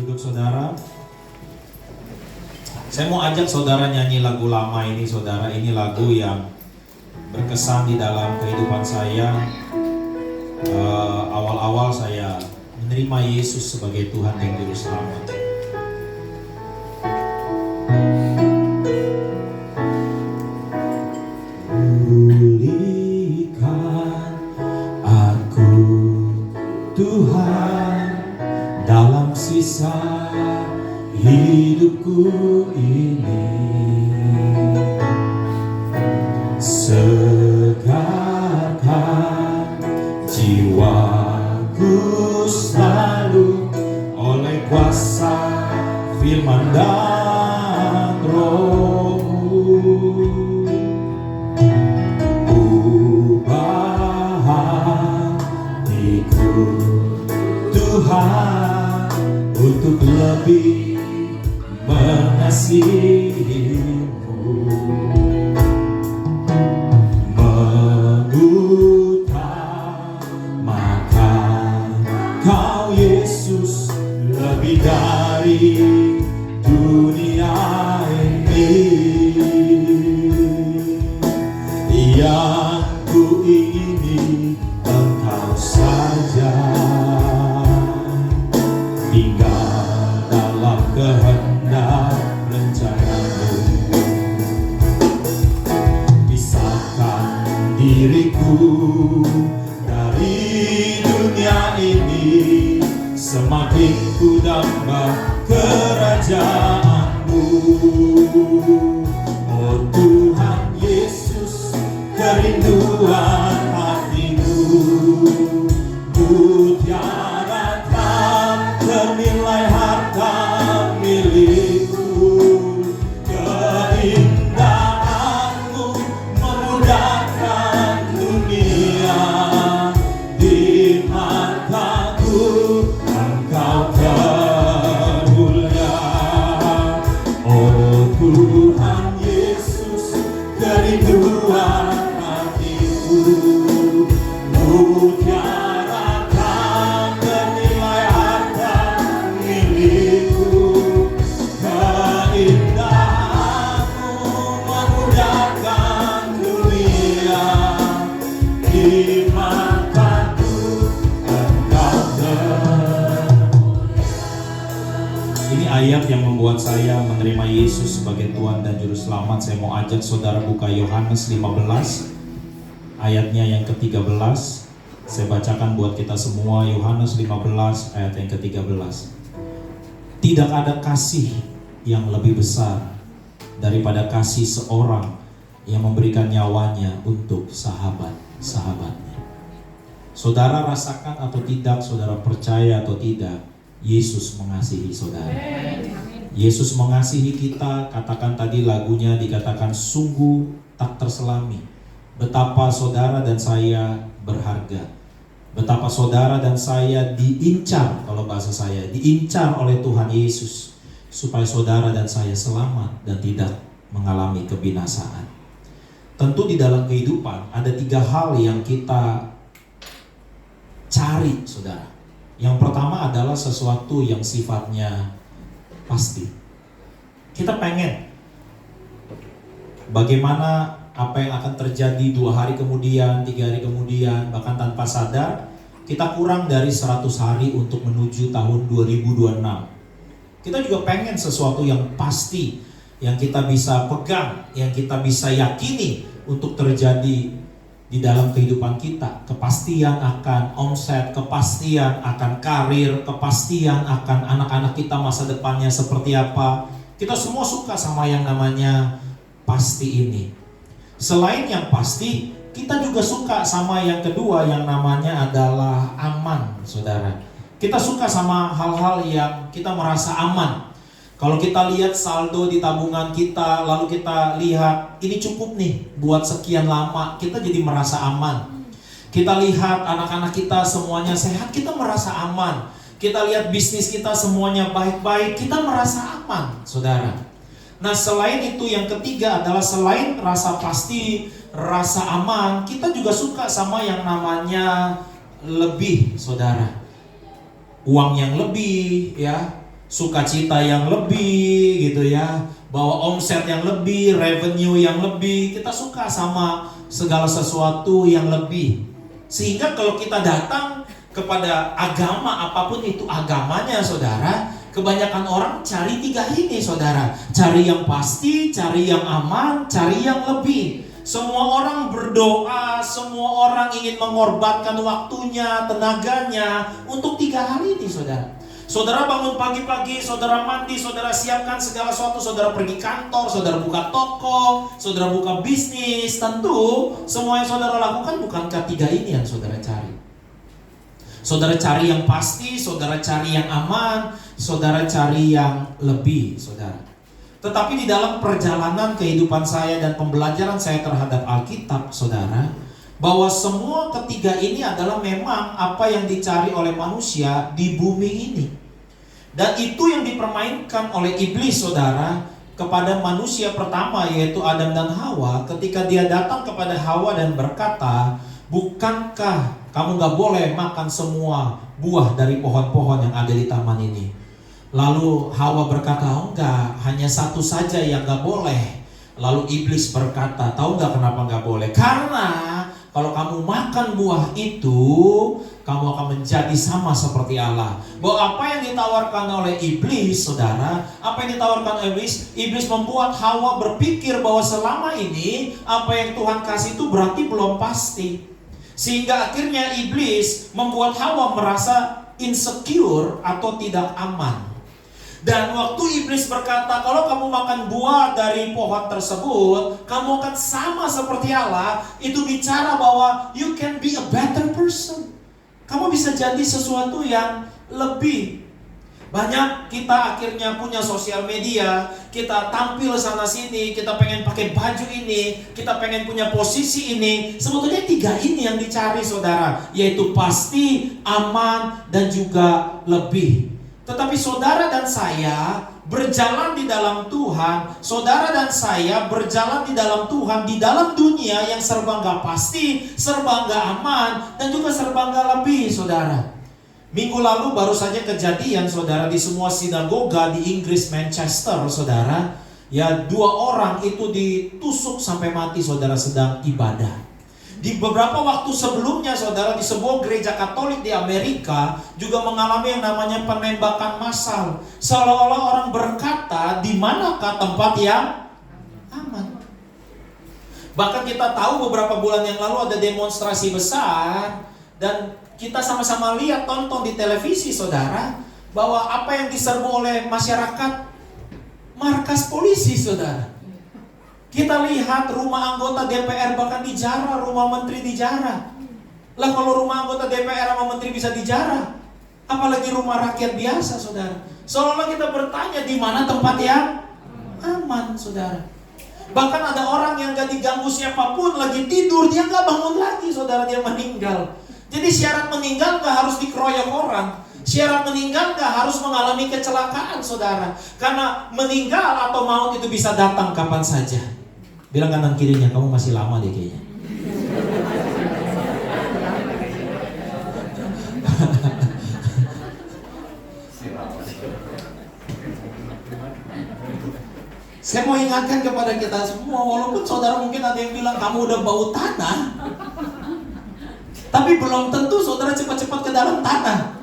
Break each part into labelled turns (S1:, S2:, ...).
S1: duduk saudara. Saya mau ajak saudara nyanyi lagu lama ini saudara. Ini lagu yang berkesan di dalam kehidupan saya. Awal-awal saya menerima Yesus sebagai Tuhan dan Juru Selamat. Pulihkan aku Tuhan dalam sisa hidupku ini, segarkan jiwaku selalu oleh kuasa firman dan Roh-Mu. Ubah hatiku Tuhan untuk lebih mengasihi-Mu, mengutamakan Kau Yesus lebih dari dunia ini. Yang ku ingini Engkau saja, tinggal dalam kehendak rencana-Mu. Pisahkan diriku dari dunia ini, semakin ku damba kerajaan-Mu. Oh Tuhan Yesus, kerinduan hatiku, mutiara tak ternilai harta milikku. Keindahan-Mu memudahkan dunia, di mataku Engkau termulia. Oh Tuhan Yesus, kerinduan hatiku, mutiara tak ternilai harta milikku. Keindahan-Mu memudahkan dunia, di mataku Engkau termulia. Ini ayat yang membuat saya menerima Yesus sebagai Tuhan dan Juru Selamat. Saya mau ajak saudara buka Yohanes 15 ayatnya yang ke-13. Saya bacakan buat kita semua, Yohanes 15 ayat yang ke-13. Tidak ada kasih yang lebih besar daripada kasih seorang yang memberikan nyawanya untuk sahabat-sahabatnya. Saudara rasakan atau tidak, saudara percaya atau tidak, Yesus mengasihi saudara. Yesus mengasihi kita. Katakan tadi lagunya dikatakan sungguh tak terselami betapa saudara dan saya berharga, betapa saudara dan saya diincar, kalau bahasa saya diincar oleh Tuhan Yesus, supaya saudara dan saya selamat dan tidak mengalami kebinasaan. Tentu di dalam kehidupan ada 3 hal yang kita cari saudara. Yang pertama adalah sesuatu yang sifatnya pasti. Kita pengen bagaimana apa yang akan terjadi 2 hari kemudian, 3 hari kemudian, bahkan tanpa sadar kita kurang dari 100 hari untuk menuju tahun 2026. Kita juga pengen sesuatu yang pasti, yang kita bisa pegang, yang kita bisa yakini untuk terjadi di dalam kehidupan kita. Kepastian akan omset, kepastian akan karir, kepastian akan anak-anak kita masa depannya seperti apa. Kita semua suka sama yang namanya pasti ini. Selain yang pasti, kita juga suka sama yang kedua yang namanya adalah aman, saudara. Kita suka sama hal-hal yang kita merasa aman. Kalau kita lihat saldo di tabungan kita, lalu kita lihat ini cukup nih buat sekian lama, kita jadi merasa aman. Kita lihat anak-anak kita semuanya sehat, kita merasa aman. Kita lihat bisnis kita semuanya baik-baik, kita merasa aman, saudara. Nah, selain itu yang ketiga adalah selain rasa pasti, rasa aman, kita juga suka sama yang namanya lebih, saudara. Uang yang lebih, ya, sukacita yang lebih gitu ya, bawa omset yang lebih, revenue yang lebih. Kita suka sama segala sesuatu yang lebih. Sehingga kalau kita datang kepada agama, apapun itu agamanya saudara, kebanyakan orang cari 3 ini saudara. Cari yang pasti, cari yang aman, cari yang lebih. Semua orang berdoa, semua orang ingin mengorbankan waktunya, tenaganya untuk 3 hal ini saudara. Saudara bangun pagi-pagi, saudara mandi, saudara siapkan segala sesuatu, saudara pergi kantor, saudara buka toko, saudara buka bisnis. Tentu semua yang saudara lakukan bukankah 3 ini yang saudara cari. Saudara cari yang pasti, saudara cari yang aman, saudara cari yang lebih saudara. Tetapi di dalam perjalanan kehidupan saya dan pembelajaran saya terhadap Alkitab saudara, bahwa semua ketiga ini adalah memang apa yang dicari oleh manusia di bumi ini. Dan itu yang dipermainkan oleh iblis saudara kepada manusia pertama, yaitu Adam dan Hawa. Ketika dia datang kepada Hawa dan berkata, bukankah kamu gak boleh makan semua buah dari pohon-pohon yang ada di taman ini? Lalu Hawa berkata, oh enggak, hanya satu saja yang gak boleh. Lalu iblis berkata, tahu gak kenapa gak boleh? Karena kalau kamu makan buah itu, kamu akan menjadi sama seperti Allah. Bahwa apa yang ditawarkan oleh iblis, saudara, apa yang ditawarkan oleh iblis, iblis membuat Hawa berpikir bahwa selama ini apa yang Tuhan kasih itu berarti belum pasti. Sehingga akhirnya iblis membuat Hawa merasa insecure atau tidak aman. Dan waktu iblis berkata, kalau kamu makan buah dari pohon tersebut, kamu akan sama seperti Allah. Itu bicara bahwa you can be a better person. Kamu bisa jadi sesuatu yang lebih. Banyak kita akhirnya punya sosial media, kita tampil sana sini, kita pengen pakai baju ini, kita pengen punya posisi ini. Sebetulnya 3 ini yang dicari saudara, yaitu pasti, aman, dan juga lebih. Tetapi saudara dan saya berjalan di dalam Tuhan, saudara dan saya berjalan di dalam Tuhan, di dalam dunia yang serba gak pasti, serba gak aman, dan juga serba gak lebih saudara. Minggu lalu baru saja kejadian saudara di semua sinagoga di Inggris, Manchester saudara. Ya 2 orang itu ditusuk sampai mati saudara sedang ibadah. Di beberapa waktu sebelumnya saudara, di sebuah gereja Katolik di Amerika juga mengalami yang namanya penembakan massal. Seolah-olah orang berkata, di manakah tempat yang aman? Bahkan kita tahu beberapa bulan yang lalu ada demonstrasi besar, dan kita sama-sama lihat, tonton di televisi saudara, bahwa apa yang diserbu oleh masyarakat, markas polisi saudara. Kita lihat rumah anggota DPR bahkan dijarah, rumah menteri dijarah. Lah kalau rumah anggota DPR sama menteri bisa dijarah, apalagi rumah rakyat biasa saudara. Seolah-olah kita bertanya, di mana tempat yang aman saudara. Bahkan ada orang yang gak diganggu siapapun, lagi tidur, dia gak bangun lagi saudara, dia meninggal. Jadi syarat meninggal gak harus dikeroyok orang. Syarat meninggal gak harus mengalami kecelakaan saudara. Karena meninggal atau maut itu bisa datang kapan saja. Bilang kanan kirinya, kamu masih lama deh kayaknya. Saya mau ingatkan kepada kita semua, walaupun saudara mungkin ada yang bilang kamu udah bau tanah, tapi belum tentu saudara cepat-cepat ke dalam tanah.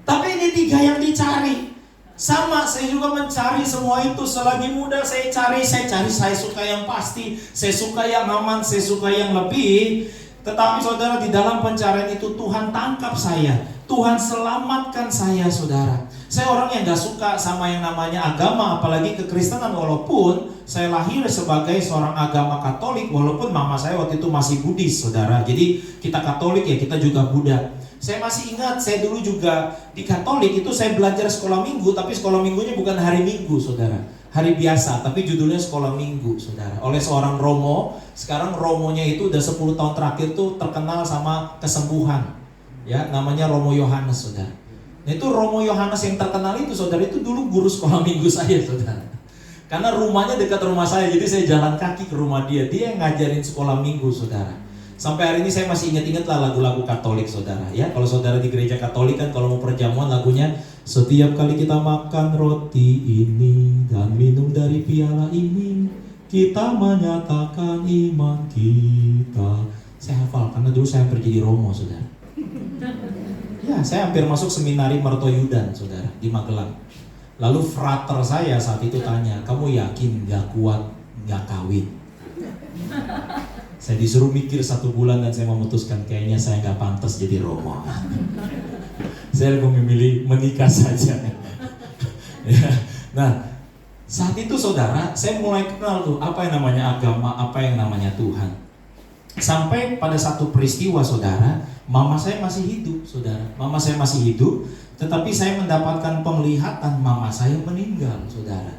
S1: Tapi ini 3 yang dicari. Sama, saya juga mencari semua itu. Selagi muda saya cari, saya suka yang pasti, saya suka yang aman, saya suka yang lebih. Tetapi saudara, di dalam pencarian itu Tuhan tangkap saya, Tuhan selamatkan saya saudara. Saya orang yang gak suka sama yang namanya agama, apalagi kekristenan. Walaupun saya lahir sebagai seorang agama Katolik, walaupun mama saya waktu itu masih Buddhis saudara. Jadi kita Katolik ya, kita juga Buddha. Saya masih ingat, saya dulu juga di Katolik itu saya belajar sekolah minggu, tapi sekolah minggunya bukan hari Minggu saudara, hari biasa, tapi judulnya sekolah minggu saudara, oleh seorang Romo. Sekarang Romonya itu udah 10 tahun terakhir tuh terkenal sama kesembuhan, ya, namanya Romo Yohanes saudara. Nah itu Romo Yohanes yang terkenal itu saudara, itu dulu guru sekolah minggu saya saudara. Karena rumahnya dekat rumah saya, jadi saya jalan kaki ke rumah dia. Dia yang ngajarin sekolah minggu saudara. Sampai hari ini saya masih ingat-ingat lah lagu-lagu Katolik saudara. Ya, kalau saudara di gereja Katolik kan kalau mau perjamuan lagunya Setiap kali kita makan roti ini dan minum dari piala ini, kita menyatakan iman kita. Saya hafal karena dulu saya hampir jadi Romo, saudara. Ya, saya hampir masuk seminari Mertoyudan, saudara, di Magelang. Lalu frater saya saat itu tanya, kamu yakin gak kuat gak kawin? Saya disuruh mikir 1 bulan dan saya memutuskan kayaknya saya gak pantas jadi Romo. Saya lebih memilih menikah saja. Ya. Nah, saat itu saudara, saya mulai kenal tuh apa yang namanya agama, apa yang namanya Tuhan. Sampai pada satu peristiwa saudara, mama saya masih hidup saudara. Mama saya masih hidup, tetapi saya mendapatkan penglihatan mama saya meninggal saudara.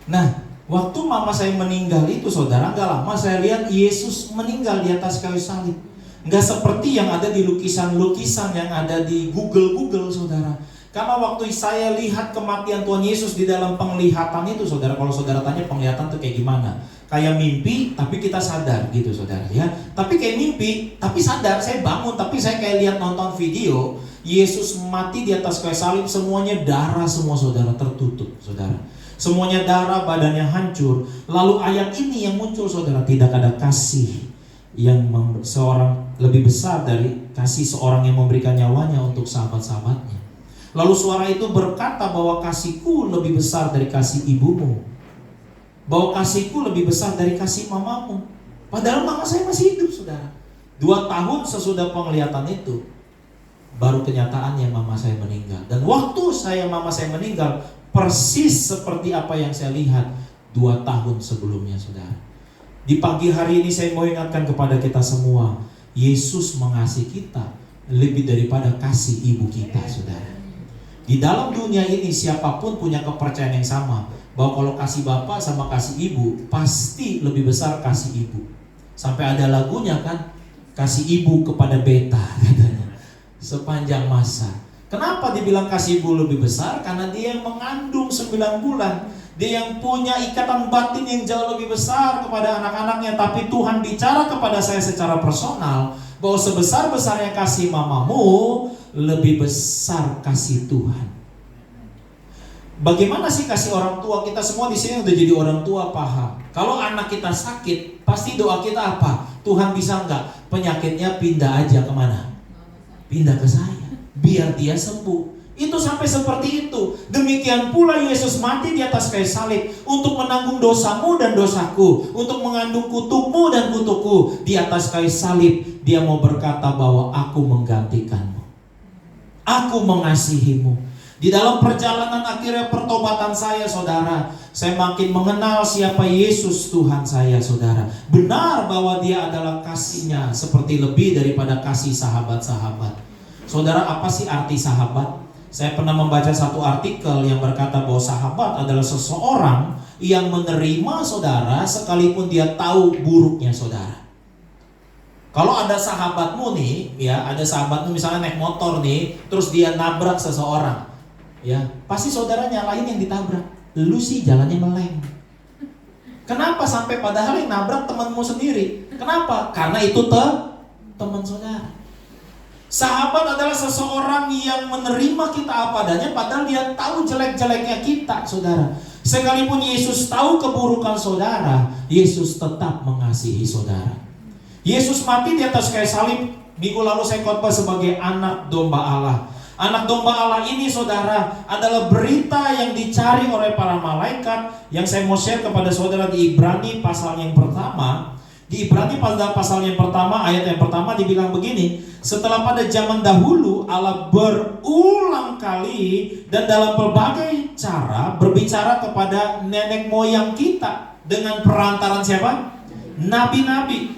S1: Nah, waktu mama saya meninggal itu saudara, gak lama saya lihat Yesus meninggal di atas kayu salib. Nggak seperti yang ada di lukisan-lukisan yang ada di Google saudara. Karena waktu saya lihat kematian Tuhan Yesus di dalam penglihatan itu saudara, kalau saudara tanya penglihatan itu kayak gimana? Kayak mimpi tapi kita sadar gitu saudara ya. Tapi kayak mimpi tapi sadar, saya bangun tapi saya kayak lihat nonton video Yesus mati di atas kayu salib, semuanya darah semua saudara, tertutup saudara. Semuanya darah, badannya hancur. Lalu ayat ini yang muncul saudara, tidak ada kasih yang seorang lebih besar dari kasih seorang yang memberikan nyawanya untuk sahabat-sahabatnya. Lalu suara itu berkata bahwa kasihku lebih besar dari kasih ibumu, bahwa kasihku lebih besar dari kasih mamamu. Padahal mama saya masih hidup saudara. 2 tahun sesudah penglihatan itu baru kenyataannya mama saya meninggal. Dan waktu mama saya meninggal persis seperti apa yang saya lihat 2 tahun sebelumnya saudara. Di pagi hari ini saya mau ingatkan kepada kita semua, Yesus mengasihi kita lebih daripada kasih ibu kita saudara. Di dalam dunia ini siapapun punya kepercayaan yang sama, bahwa kalau kasih bapak sama kasih ibu pasti lebih besar kasih ibu. Sampai ada lagunya kan, kasih ibu kepada beta katanya, sepanjang masa. Kenapa dibilang kasih ibu lebih besar? Karena dia yang mengandung 9 bulan. Dia yang punya ikatan batin yang jauh lebih besar kepada anak-anaknya. Tapi Tuhan bicara kepada saya secara personal bahwa sebesar-besarnya kasih mamamu, lebih besar kasih Tuhan. Bagaimana sih kasih orang tua? Kita semua di sini udah jadi orang tua paham. Kalau anak kita sakit, pasti doa kita apa? Tuhan bisa nggak penyakitnya pindah aja kemana? Pindah ke saya, biar dia sembuh. Itu sampai seperti itu. Demikian pula Yesus mati di atas kayu salib untuk menanggung dosamu dan dosaku, untuk mengandung kutukmu dan kutukku. Di atas kayu salib dia mau berkata bahwa aku menggantikanmu, aku mengasihimu. Di dalam perjalanan akhirnya pertobatan saya saudara, saya makin mengenal siapa Yesus Tuhan saya saudara. Benar bahwa dia adalah kasihnya seperti lebih daripada kasih sahabat-sahabat. Saudara, apa sih arti sahabat? Saya pernah membaca satu artikel yang berkata bahwa sahabat adalah seseorang yang menerima saudara sekalipun dia tahu buruknya saudara. Kalau ada sahabatmu nih, ya, ada sahabatmu misalnya naik motor nih, terus dia nabrak seseorang, ya, pasti saudara nyalain yang ditabrak. Lu sih jalannya meleng. Kenapa? Sampai padahal yang nabrak temanmu sendiri. Kenapa? Karena itu teman saudara. Sahabat adalah seseorang yang menerima kita apa adanya, padahal dia tahu jelek-jeleknya kita, saudara. Sekalipun Yesus tahu keburukan saudara, Yesus tetap mengasihi saudara. Yesus mati di atas kayu salib. Minggu lalu saya khotbah sebagai anak domba Allah. Anak domba Allah ini saudara adalah berita yang dicari oleh para malaikat, yang saya mau share kepada saudara di Ibrani pasal yang pertama. Di Ibrani pasal yang pertama, ayat yang pertama dibilang begini, setelah pada zaman dahulu Allah berulang kali dan dalam berbagai cara berbicara kepada nenek moyang kita dengan perantaran siapa? Nabi-nabi.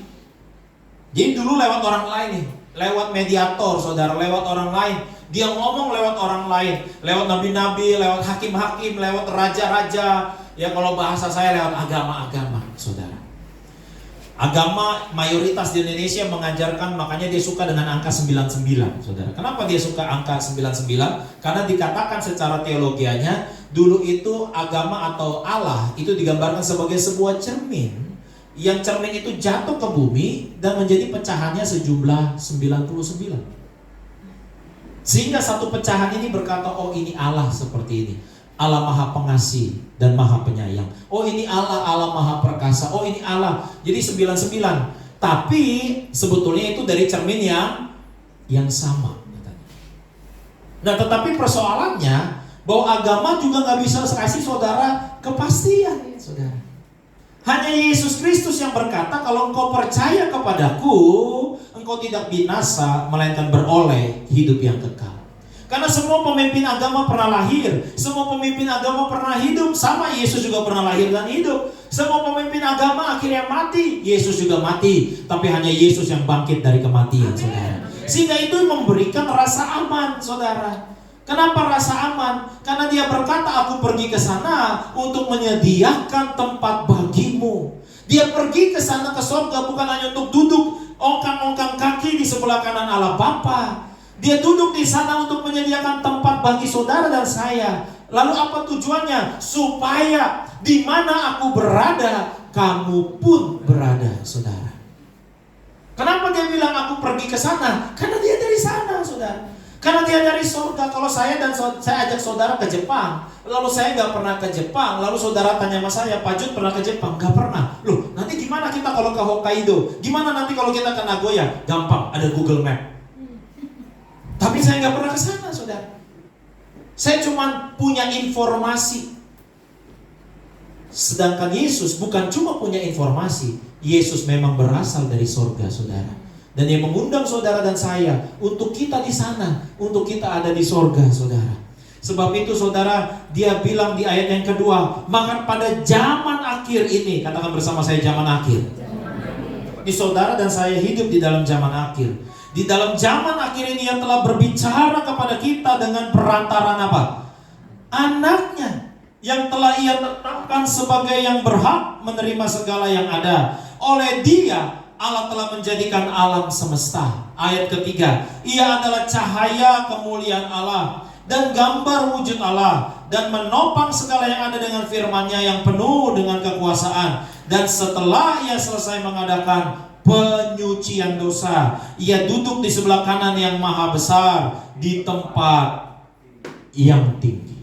S1: Jadi dulu lewat orang lain nih, lewat mediator saudara, lewat orang lain. Dia ngomong lewat orang lain, lewat nabi-nabi, lewat hakim-hakim, lewat raja-raja. Ya kalau bahasa saya lewat agama-agama saudara. Agama mayoritas di Indonesia mengajarkan, makanya dia suka dengan angka 99 saudara. Kenapa dia suka angka 99? Karena dikatakan secara teologianya, dulu itu agama atau Allah itu digambarkan sebagai sebuah cermin, yang cermin itu jatuh ke bumi dan menjadi pecahannya sejumlah 99. Sehingga satu pecahan ini berkata, oh ini Allah seperti ini. Allah Maha Pengasih dan Maha Penyayang. Oh ini Allah, Allah Maha Perkasa. Oh ini Allah. Jadi 99. Tapi sebetulnya itu dari cermin yang sama. Nah tetapi persoalannya bahwa agama juga nggak bisa kasih saudara kepastian, saudara. Hanya Yesus Kristus yang berkata, kalau engkau percaya kepadaku, engkau tidak binasa, melainkan beroleh hidup yang kekal. Karena semua pemimpin agama pernah lahir, semua pemimpin agama pernah hidup, sama Yesus juga pernah lahir dan hidup. Semua pemimpin agama akhirnya mati, Yesus juga mati, tapi hanya Yesus yang bangkit dari kematian, saudara. Sehingga itu memberikan rasa aman, saudara. Kenapa rasa aman? Karena dia berkata, aku pergi ke sana untuk menyediakan tempat bagimu. Dia pergi ke sana ke surga bukan hanya untuk duduk ongkang-ongkang kaki di sebelah kanan Allah Bapa. Dia duduk di sana untuk menyediakan tempat bagi saudara dan saya. Lalu apa tujuannya? Supaya di mana aku berada, kamu pun berada, saudara. Kenapa dia bilang aku pergi ke sana? Karena dia dari sana, saudara. Karena dia dari surga. Kalau saya ajak saudara ke Jepang, lalu saya nggak pernah ke Jepang, lalu saudara tanya sama saya, Pak Jun pernah ke Jepang? Nggak pernah. Loh, nanti gimana kita kalau ke Hokkaido? Gimana nanti kalau kita ke Nagoya? Gampang, ada Google Map. Tapi saya nggak pernah ke sana, saudara. Saya cuma punya informasi. Sedangkan Yesus bukan cuma punya informasi, Yesus memang berasal dari surga, saudara. Dan dia mengundang saudara dan saya untuk kita di sana, untuk kita ada di sorga, saudara. Sebab itu saudara, dia bilang di ayat yang kedua, maka pada zaman akhir ini, katakan bersama saya, zaman akhir. Ini saudara dan saya hidup di dalam zaman akhir. Di dalam zaman akhir ini yang telah berbicara kepada kita dengan perantaran apa? Anaknya, yang telah ia tetapkan sebagai yang berhak menerima segala yang ada. Oleh dia Allah telah menjadikan alam semesta. Ayat ketiga, ia adalah cahaya kemuliaan Allah dan gambar wujud Allah, dan menopang segala yang ada dengan firman-Nya yang penuh dengan kekuasaan. Dan setelah ia selesai mengadakan penyucian dosa, ia duduk di sebelah kanan yang maha besar di tempat yang tinggi.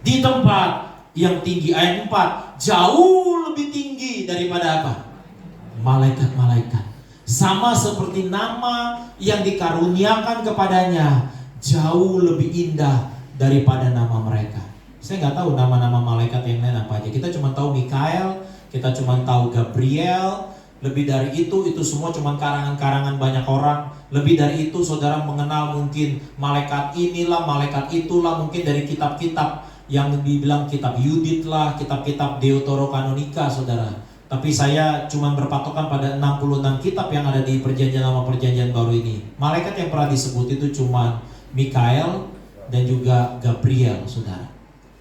S1: Di tempat yang tinggi. Ayat 4, jauh lebih tinggi daripada apa? Malaikat-malaikat. Sama seperti nama yang dikaruniakan kepadanya jauh lebih indah daripada nama mereka. Saya nggak tahu nama-nama malaikat yang lain apa aja. Kita cuma tahu Mikael, kita cuma tahu Gabriel. Lebih dari itu semua cuma karangan-karangan banyak orang. Lebih dari itu saudara mengenal mungkin malaikat inilah, malaikat itulah, mungkin dari kitab-kitab yang dibilang kitab Yudit lah, kitab-kitab Deuterokanonika, saudara. Tapi saya cuma berpatokan pada 66 kitab yang ada di perjanjian lama perjanjian baru ini. Malaikat yang pernah disebut itu cuma Mikael dan juga Gabriel, saudara.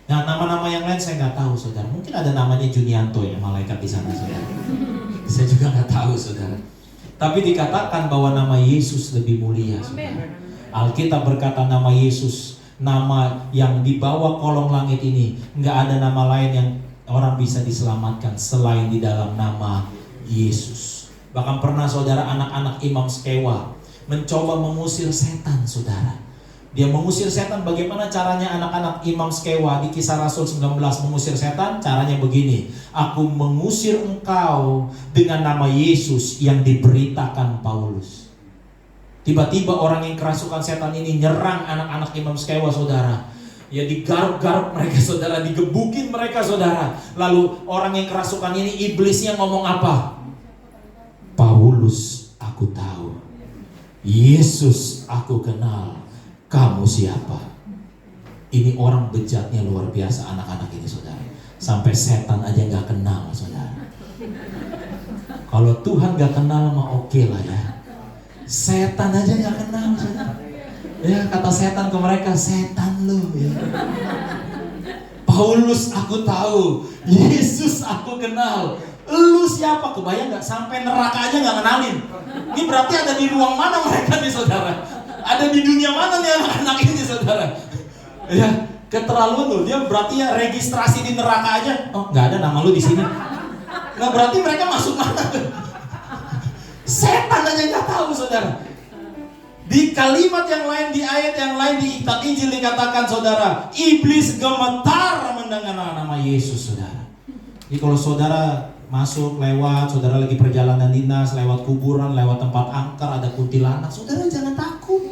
S1: Nah, nama-nama yang lain saya nggak tahu, saudara. Mungkin ada namanya Junianto ya, malaikat di sana, saudara. Saya juga nggak tahu, saudara. Tapi dikatakan bahwa nama Yesus lebih mulia, saudara. Alkitab berkata nama Yesus, nama yang di bawah kolong langit ini, nggak ada nama lain yang orang bisa diselamatkan selain di dalam nama Yesus. Bahkan pernah saudara anak-anak Imam Skewa mencoba mengusir setan, saudara. Dia mengusir setan. Bagaimana caranya anak-anak Imam Skewa di Kisah Rasul 19 mengusir setan? Caranya begini, aku mengusir engkau dengan nama Yesus yang diberitakan Paulus. Tiba-tiba orang yang kerasukan setan ini nyerang anak-anak Imam Skewa, saudara. Ya digaruk-garuk mereka, saudara, digebukin mereka, saudara. Lalu orang yang kerasukan ini, iblisnya ngomong apa? Paulus aku tahu, Yesus aku kenal, kamu siapa? Ini orang bejatnya luar biasa anak-anak ini, saudara. Sampai setan aja gak kenal, saudara. Kalau Tuhan gak kenal mah oke lah ya. Setan aja gak kenal, saudara. Ya, kata setan ke mereka, setan lu ya. Paulus aku tahu, Yesus aku kenal, lu siapa? Kebayang gak? Sampai neraka aja gak kenalin. Ini berarti ada di ruang mana mereka nih, saudara? Ada di dunia mana nih anak-anak ini, saudara? Ya, keterlaluan loh. Dia berarti ya registrasi di neraka aja. Oh, gak ada nama lu di sini. Nah, berarti mereka masuk mana? Setan aja gak tahu, saudara. Di kalimat yang lain, di ayat yang lain di kitab Injil dikatakan, saudara, iblis gemetar mendengar nama Yesus, saudara. Jadi kalau saudara masuk, lewat, saudara lagi perjalanan dinas, lewat kuburan, lewat tempat angker, ada kuntilanak, saudara jangan takut.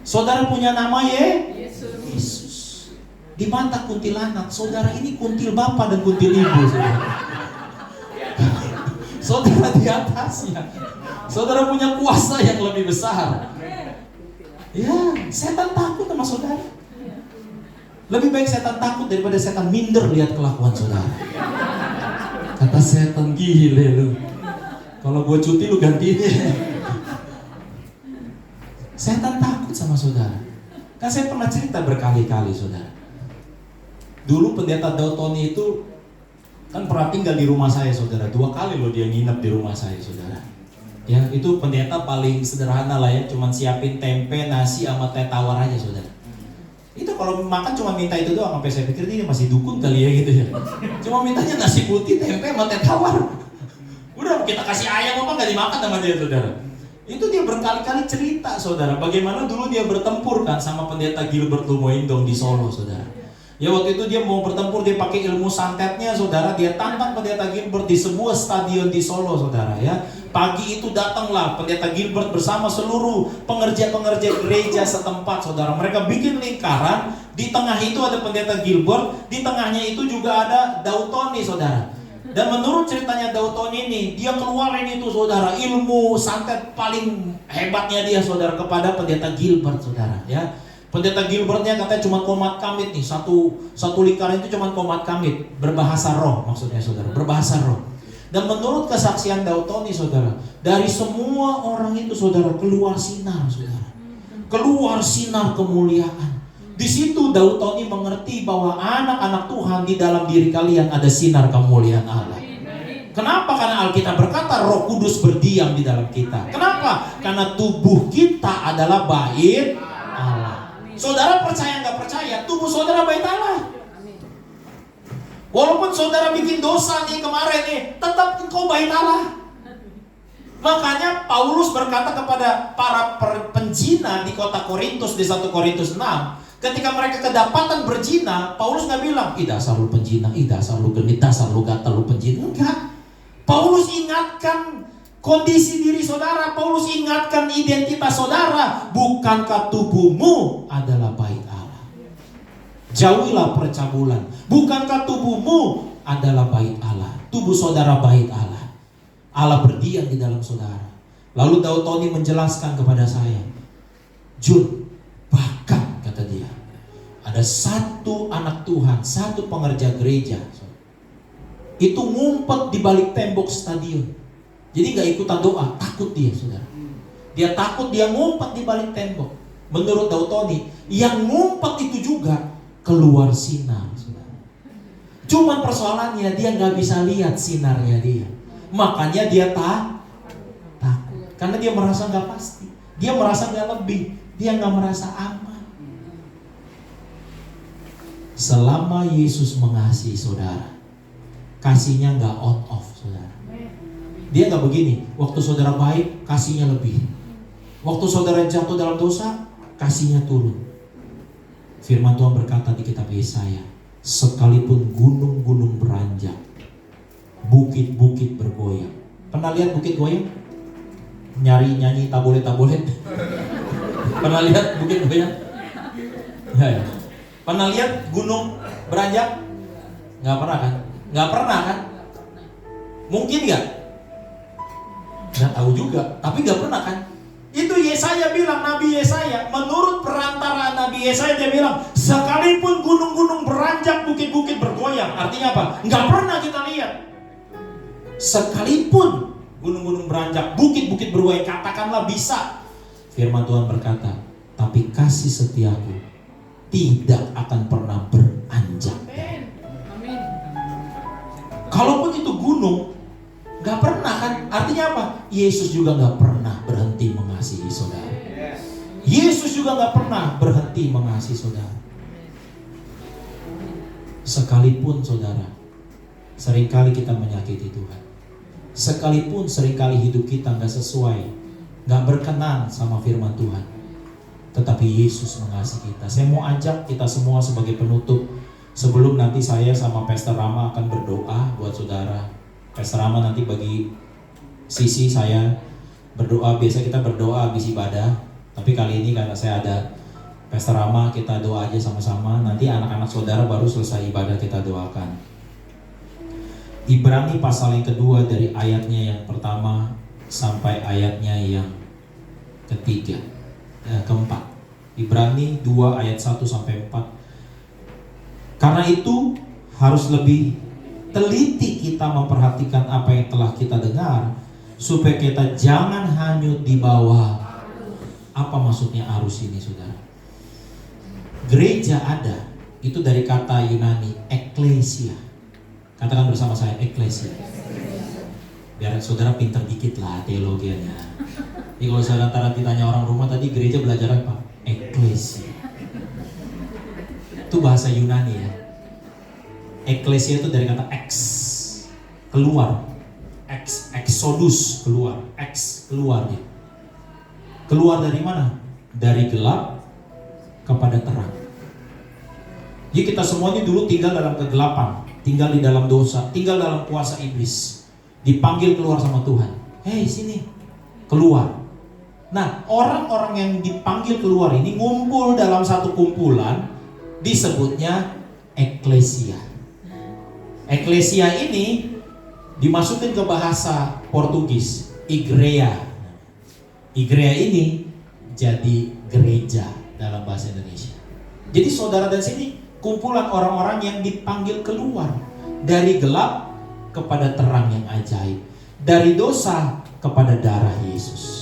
S1: Saudara punya nama Yesus. Di mata kuntilanak, saudara ini kuntil bapak dan kuntil ibu, saudara. Saudara di atasnya. Saudara punya kuasa yang lebih besar. Ya, setan takut sama saudara. Lebih baik setan takut daripada setan minder lihat kelakuan saudara. Kata setan, gile lu. Kalau gue cuti lu gantiin ya. Setan takut sama saudara. Kan saya pernah cerita berkali-kali, saudara. Dulu pendeta Daud Tony itu kan pernah tinggal di rumah saya, saudara. 2 kali loh dia nginep di rumah saya, saudara. Ya, itu pendeta paling sederhana lah ya, cuman siapin tempe, nasi sama teh tawar aja, saudara. Itu kalau makan cuma minta itu doang, sampai saya pikir ini masih dukun kali ya gitu ya. Cuma mintanya nasi putih, tempe sama teh tawar. Udah kita kasih ayam apa nggak dimakan sama dia, saudara. Itu dia berkali-kali cerita, saudara, bagaimana dulu dia bertempur kan sama pendeta Gilbert Lumoindong di Solo, saudara. Ya waktu itu dia mau bertempur, dia pakai ilmu santetnya, saudara. Dia tantang pendeta Gilbert di sebuah stadion di Solo, saudara ya. Pagi itu datanglah pendeta Gilbert bersama seluruh pengerja-pengerja gereja setempat, saudara. Mereka bikin lingkaran, di tengah itu ada pendeta Gilbert, di tengahnya itu juga ada Daud Tony, saudara. Dan menurut ceritanya Daud Tony ini, dia keluarin itu, saudara, ilmu santet paling hebatnya dia, saudara, kepada pendeta Gilbert, saudara ya. Pendeta Gilbertnya katanya cuma komat kamit nih, satu lingkaran itu cuma komat kamit, berbahasa roh maksudnya, saudara, berbahasa roh. Dan menurut kesaksian Daud Tony, saudara, dari semua orang itu, saudara, keluar sinar, saudara, keluar sinar kemuliaan. Di situ Daud Tony mengerti bahwa anak-anak Tuhan di dalam diri kalian ada sinar kemuliaan Allah. Kenapa? Karena Alkitab berkata Roh Kudus berdiam di dalam kita. Kenapa? Karena tubuh kita adalah bait Allah. Saudara percaya nggak percaya, tubuh saudara bait Allah. Walaupun saudara bikin dosa nih kemarin nih, tetap engkau bait Allah. Makanya Paulus berkata kepada para penjina di kota Korintus di 1 Korintus 6, ketika mereka kedapatan berzina, Paulus nggak bilang, ih dasar lu penjina, ih dasar lu genit, dasar lu gatal, lu penjina. Enggak. Paulus ingatkan kondisi diri saudara, Paulus ingatkan identitas saudara. Bukankah tubuhmu adalah bait Allah? Jauhilah percabulan. Bukankah tubuhmu adalah bait Allah? Tubuh saudara bait Allah. Allah berdiam di dalam saudara. Lalu Daud Tony menjelaskan kepada saya, Jun, bahkan kata dia, ada satu anak Tuhan, satu pengerja gereja, itu ngumpet di balik tembok stadion. Jadi gak ikutan doa, takut dia, saudara. Dia takut, dia ngumpet di balik tembok. Menurut Daud Tony, yang ngumpet itu juga keluar sinar, saudara. Cuman persoalannya dia gak bisa lihat sinarnya dia. Makanya dia takut. Karena dia merasa gak pasti. Dia merasa gak lebih. Dia gak merasa aman. Selama Yesus mengasihi saudara, kasihnya gak on off, saudara. Dia gak begini, waktu saudara baik, kasihnya lebih. Waktu saudara jatuh dalam dosa, kasihnya turun. Firman Tuhan berkata di kitab Yesaya, sekalipun gunung-gunung beranjak, bukit-bukit bergoyang. Pernah lihat bukit goyang? Nyanyi tabolet-tabolet. Pernah lihat bukit goyang? Ya. Pernah lihat gunung beranjak? Gak pernah kan? Gak pernah kan? Mungkin gak? Nggak tahu juga, tapi nggak pernah kan? Itu Yesaya bilang, Nabi Yesaya, menurut perantara Nabi Yesaya dia bilang, sekalipun gunung-gunung beranjak, bukit-bukit bergoyang. Artinya apa? Nggak pernah kita lihat. Sekalipun gunung-gunung beranjak, bukit-bukit bergoyang, katakanlah bisa. Firman Tuhan berkata, tapi kasih setiaku tidak akan pernah beranjak. Kalaupun itu gunung, gak pernah kan? Artinya apa? Yesus juga gak pernah berhenti mengasihi saudara. Yesus juga gak pernah berhenti mengasihi saudara. Sekalipun saudara, seringkali kita menyakiti Tuhan. Sekalipun seringkali hidup kita gak sesuai gak berkenan sama firman Tuhan. Tetapi Yesus mengasihi kita. Saya mau ajak kita semua sebagai penutup, sebelum nanti saya sama Pastor Rama akan berdoa buat saudara. Pastor Rama nanti bagi sisi saya berdoa. Biasa kita berdoa habis ibadah, tapi kali ini karena saya ada Pastor Rama, kita doa aja sama-sama. Nanti anak-anak saudara baru selesai ibadah kita doakan. Ibrani pasal yang kedua dari ayatnya yang pertama sampai ayatnya yang keempat. Ibrani 2 ayat 1 sampai 4. Karena itu harus lebih teliti kita memperhatikan apa yang telah kita dengar, supaya kita jangan hanyut di bawah. Apa maksudnya arus ini, saudara? Gereja ada, itu dari kata Yunani ekklesia. Katakan bersama saya, ekklesia. Biar saudara pintar dikit lah teologianya. Jadi kalau saudara ditanya orang rumah tadi gereja belajar apa? Ekklesia. Itu bahasa Yunani ya. Ekklesia itu dari kata ex, keluar. Exodus, keluar. Keluar dia. Keluar dari mana? Dari gelap kepada terang. Jadi kita semuanya dulu tinggal dalam kegelapan, tinggal di dalam dosa, tinggal dalam kuasa iblis. Dipanggil keluar sama Tuhan. Hei sini, keluar. Nah, orang-orang yang dipanggil keluar ini ngumpul dalam satu kumpulan, disebutnya ekklesia. Ekklesia ini dimasukin ke bahasa Portugis, igreja. Igreja ini jadi gereja dalam bahasa Indonesia. Jadi saudara dan sini kumpulan orang-orang yang dipanggil keluar dari gelap kepada terang yang ajaib, dari dosa kepada darah Yesus.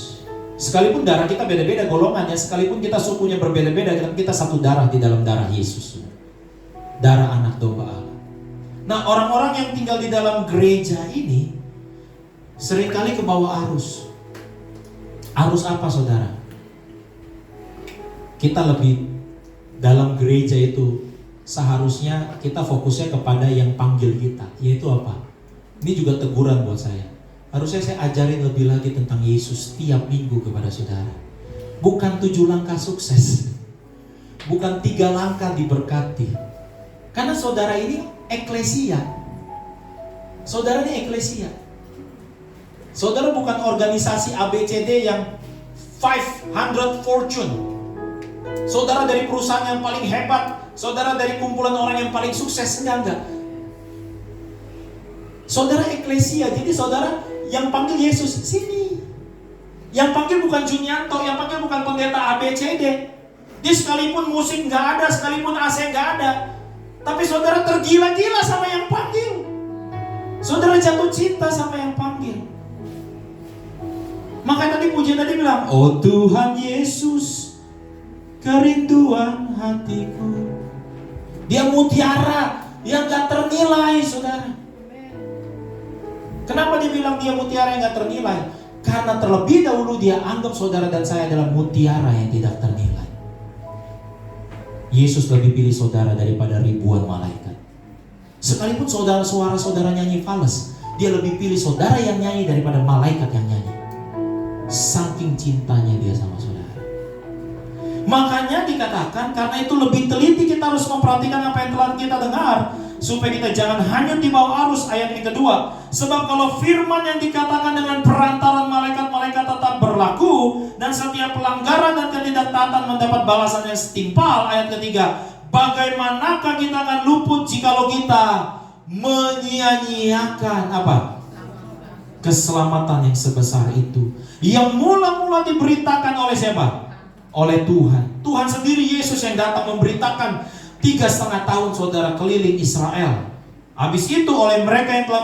S1: Sekalipun darah kita beda-beda golongannya, sekalipun kita sukunya berbeda-beda, kita satu darah di dalam darah Yesus, darah anak domba Allah. Nah, orang-orang yang tinggal di dalam gereja ini seringkali ke bawah arus. Arus apa, saudara? Kita lebih dalam gereja itu seharusnya kita fokusnya kepada yang panggil kita, yaitu apa? Ini juga teguran buat saya. Harusnya saya ajarin lebih lagi tentang Yesus tiap minggu kepada saudara. Bukan 7 langkah sukses, bukan 3 langkah diberkati. Karena saudara ini ekklesia. Saudara ini ekklesia. Saudara bukan organisasi ABCD yang 500 fortune. Saudara dari perusahaan yang paling hebat, saudara dari kumpulan orang yang paling sukses, enggak. Saudara ekklesia, jadi saudara yang panggil Yesus, sini. Yang panggil bukan Junianto, yang panggil bukan pendeta ABCD. Dia sekalipun musik enggak ada, sekalipun AC enggak ada, tapi saudara tergila-gila sama yang panggil. Saudara jatuh cinta sama yang panggil. Maka tadi pujian tadi bilang, oh Tuhan Yesus, kerinduan hatiku. Dia mutiara yang gak ternilai, saudara. Kenapa dia bilang dia mutiara yang gak ternilai? Karena terlebih dahulu dia anggap saudara dan saya adalah mutiara yang tidak ternilai. Yesus lebih pilih saudara daripada ribuan malaikat. Sekalipun suara saudara nyanyi fals, dia lebih pilih saudara yang nyanyi daripada malaikat yang nyanyi. Saking cintanya dia sama saudara. Makanya dikatakan, karena itu lebih teliti kita harus memperhatikan apa yang telah kita dengar, supaya kita jangan hanya di bawah arus. Ayat yang kedua, sebab kalau firman yang dikatakan dengan perantaran malaikat-malaikat tetap berlaku, dan setiap pelanggaran dan ketidaktaatan mendapat balasan yang setimpal. Ayat ketiga, bagaimanakah kita akan luput jikalau kita menyia-nyiakan apa? Keselamatan yang sebesar itu, yang mula-mula diberitakan oleh siapa? Oleh Tuhan. Tuhan sendiri, Yesus yang datang memberitakan 3,5 tahun saudara keliling Israel. Habis itu oleh mereka yang telah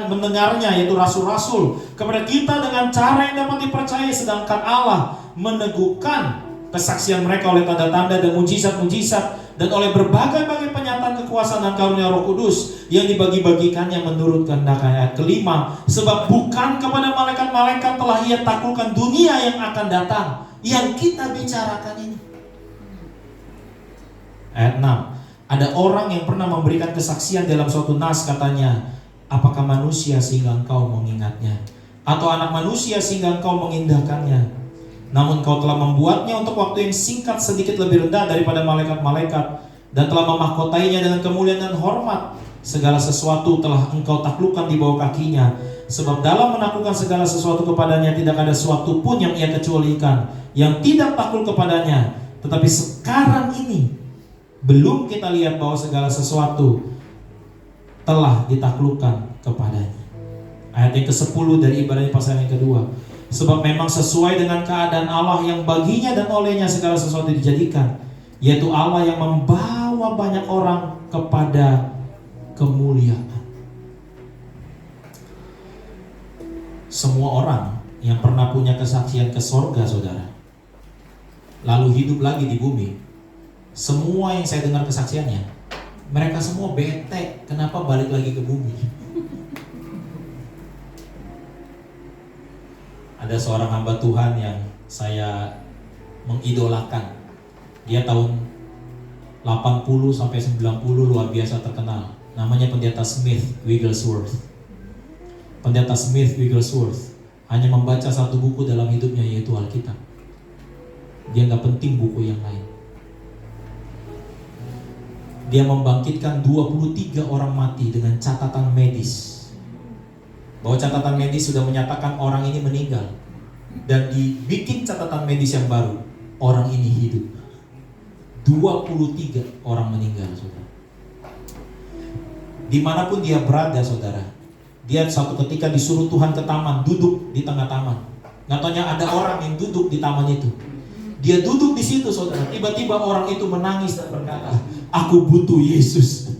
S1: mendengarnya, yaitu rasul-rasul, kepada kita dengan cara yang dapat dipercayai, sedangkan Allah meneguhkan kesaksian mereka oleh tanda-tanda dan mujizat-mujizat, dan oleh berbagai-bagai penyataan kekuasaan dan karunia Roh Kudus yang dibagi-bagikannya menurut kehendak. Ayat kelima, sebab bukan kepada malaikat-malaikat telah ia taklukkan dunia yang akan datang, yang kita bicarakan ini. Ayat 6, ada orang yang pernah memberikan kesaksian dalam suatu nas, katanya, apakah manusia sehingga engkau mengingatnya, atau anak manusia sehingga engkau mengindahkannya. Namun engkau telah membuatnya untuk waktu yang singkat sedikit lebih rendah daripada malaikat-malaikat, dan telah memahkotainya dengan kemuliaan dan hormat. Segala sesuatu telah engkau taklukkan di bawah kakinya. Sebab dalam menaklukkan segala sesuatu kepadanya tidak ada sesuatu pun yang ia kecualikan, yang tidak takluk kepadanya. Tetapi sekarang ini belum kita lihat bahwa segala sesuatu telah ditaklukkan kepadanya. Ayat yang ke-10 dari Ibrani pasal yang kedua. Sebab memang sesuai dengan keadaan Allah yang baginya dan olehnya segala sesuatu dijadikan, yaitu Allah yang membawa banyak orang kepada kemuliaan. Semua orang yang pernah punya kesaksian ke sorga, saudara, lalu hidup lagi di bumi, semua yang saya dengar kesaksiannya, mereka semua bete kenapa balik lagi ke bumi. Ada seorang hamba Tuhan yang saya mengidolakan. Dia tahun 80 sampai 90 luar biasa terkenal. Namanya Pendeta Smith Wigglesworth. Pendeta Smith Wigglesworth hanya membaca satu buku dalam hidupnya, yaitu Alkitab. Dia nggak penting buku yang lain. Dia membangkitkan 23 orang mati dengan catatan medis. Bahwa catatan medis sudah menyatakan orang ini meninggal, dan dibikin catatan medis yang baru, orang ini hidup. 23 orang meninggal, saudara. Dimanapun dia berada, saudara, dia suatu ketika disuruh Tuhan ke taman, duduk di tengah taman. Nyatanya ada orang yang duduk di taman itu. Dia duduk di situ, saudara. Tiba-tiba orang itu menangis dan berkata, "Aku butuh Yesus."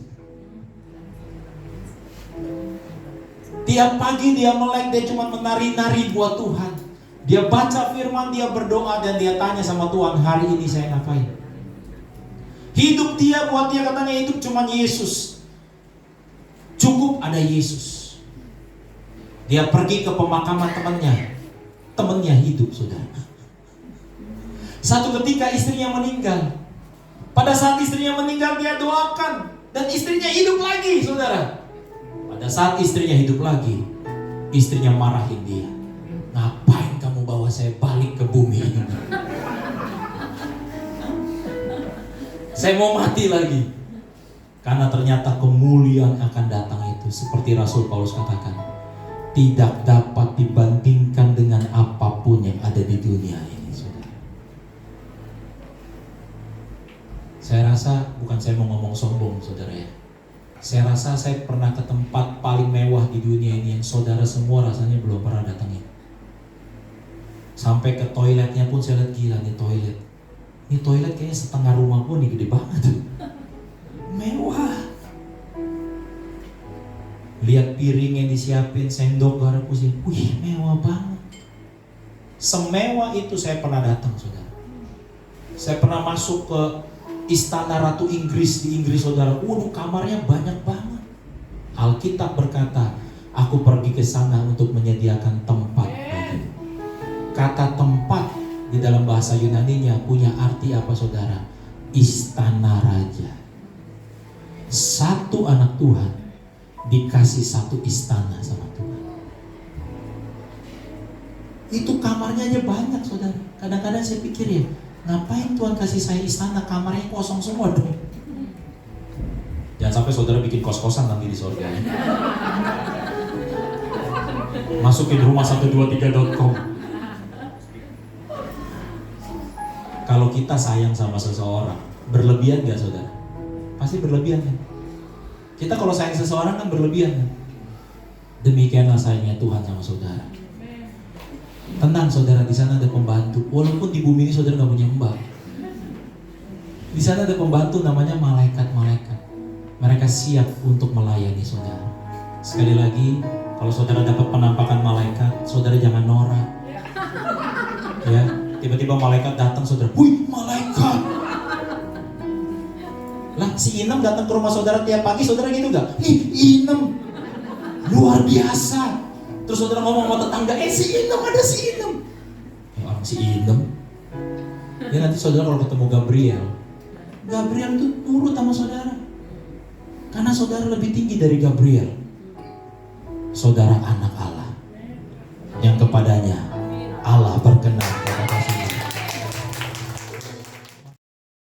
S1: Tiap pagi dia melek, dia cuma menari-nari buat Tuhan. Dia baca firman, dia berdoa, dan dia tanya sama Tuhan, hari ini saya ngapain? Hidup dia, buat dia katanya hidup cuma Yesus. Cukup ada Yesus. Dia pergi ke pemakaman temannya hidup, saudara. Satu ketika istrinya meninggal. Pada saat istrinya meninggal, dia doakan, dan istrinya hidup lagi, saudara. Pada saat istrinya hidup lagi, istrinya marahin dia. Ngapain kamu bawa saya balik ke bumi ini? Saya mau mati lagi. Karena ternyata kemuliaan akan datang itu, seperti Rasul Paulus katakan, tidak dapat dibandingkan dengan apapun yang ada di dunia ini, saudara. Saya rasa, bukan saya mau ngomong sombong, saudara ya. Saya rasa saya pernah ke tempat paling mewah di dunia ini yang saudara semua rasanya belum pernah datangin. Sampai ke toiletnya pun saya lihat, gila nih toilet. Ini toilet kayaknya setengah rumah pun nih, gede banget. Mewah. Lihat piring yang disiapin, sendok, garpu sih. Wih, mewah banget. Semewah itu saya pernah datang, saudara. Saya pernah masuk ke Istana Ratu Inggris di Inggris, saudara. Waduh, kamarnya banyak banget. Alkitab berkata, aku pergi ke sana untuk menyediakan tempat bagi. Kata tempat di dalam bahasa Yunaninya punya arti apa, saudara? Istana raja. Satu anak Tuhan dikasih satu istana sama Tuhan. Itu kamarnya aja banyak, saudara. Kadang-kadang saya pikir ya, ngapain Tuhan kasih saya istana, kamarnya kosong semua dong. Jangan sampai saudara bikin kos-kosan nanti di surga ya. Masukin rumah123.com. Kalau kita sayang sama seseorang, berlebihan gak, saudara? Pasti berlebihan kan? Kita kalau sayang seseorang kan berlebihan kan? Demikianlah sayangnya Tuhan sama saudara. Tenang, saudara, di sana ada pembantu. Walaupun di bumi ini saudara nggak punya mbak, di sana ada pembantu namanya malaikat-malaikat. Mereka siap untuk melayani saudara. Sekali lagi, kalau saudara dapat penampakan malaikat, saudara jangan norak. Ya, tiba-tiba malaikat datang, saudara, wih, malaikat. Lah, si Inem datang ke rumah saudara tiap pagi, saudara gitu nggak? Ih, Inem, luar biasa. Terus saudara ngomong sama tetangga, si Inem, ada si Inem. Ya orang si Inem. Ya nanti saudara kalau ketemu Gabriel itu nurut sama saudara. Karena saudara lebih tinggi dari Gabriel. Saudara anak Allah. yang kepadanya Allah